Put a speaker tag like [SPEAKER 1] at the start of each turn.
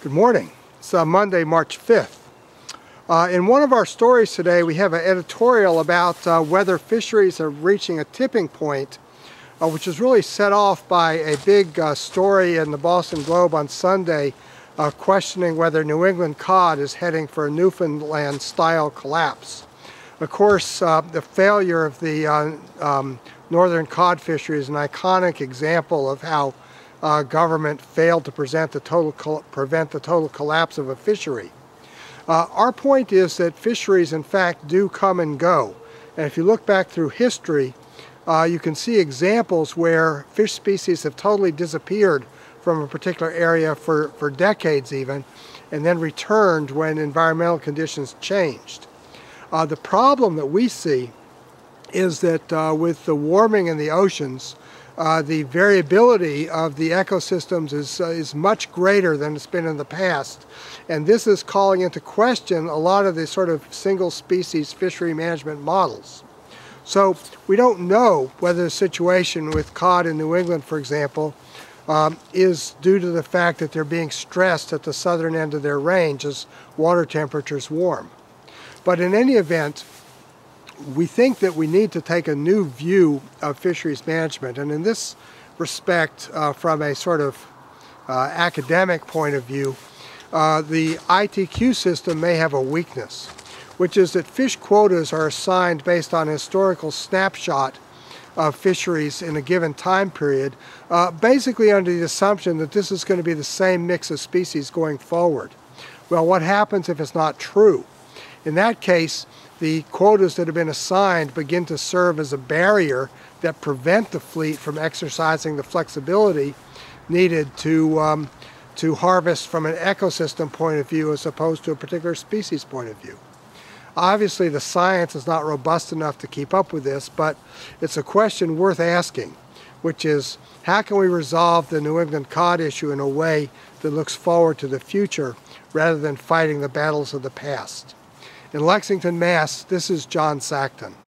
[SPEAKER 1] Good morning. It's Monday, March 5th. In one of our stories today, we have an editorial about whether fisheries are reaching a tipping point, which is really set off by a big story in the Boston Globe on Sunday questioning whether New England cod is heading for a Newfoundland-style collapse. Of course, the failure of the northern cod fishery is an iconic example of how government failed to prevent the total collapse of a fishery. Our point is that fisheries, in fact, do come and go. And if you look back through history, you can see examples where fish species have totally disappeared from a particular area for decades even, and then returned when environmental conditions changed. The problem that we see is that with the warming in the oceans, the variability of the ecosystems is much greater than it's been in the past. And this is calling into question a lot of the sort of single species fishery management models. So we don't know whether the situation with cod in New England, for example, is due to the fact that they're being stressed at the southern end of their range as water temperatures warm. But in any event, we think that we need to take a new view of fisheries management, and in this respect, from a sort of academic point of view, the ITQ system may have a weakness, which is that fish quotas are assigned based on a historical snapshot of fisheries in a given time period, basically under the assumption that this is going to be the same mix of species going forward. Well, what happens if it's not true? In that case, the quotas that have been assigned begin to serve as a barrier that prevent the fleet from exercising the flexibility needed to harvest from an ecosystem point of view as opposed to a particular species point of view. Obviously, the science is not robust enough to keep up with this, but it's a question worth asking, which is, how can we resolve the New England cod issue in a way that looks forward to the future rather than fighting the battles of the past? In Lexington, Mass., this is John Sackton.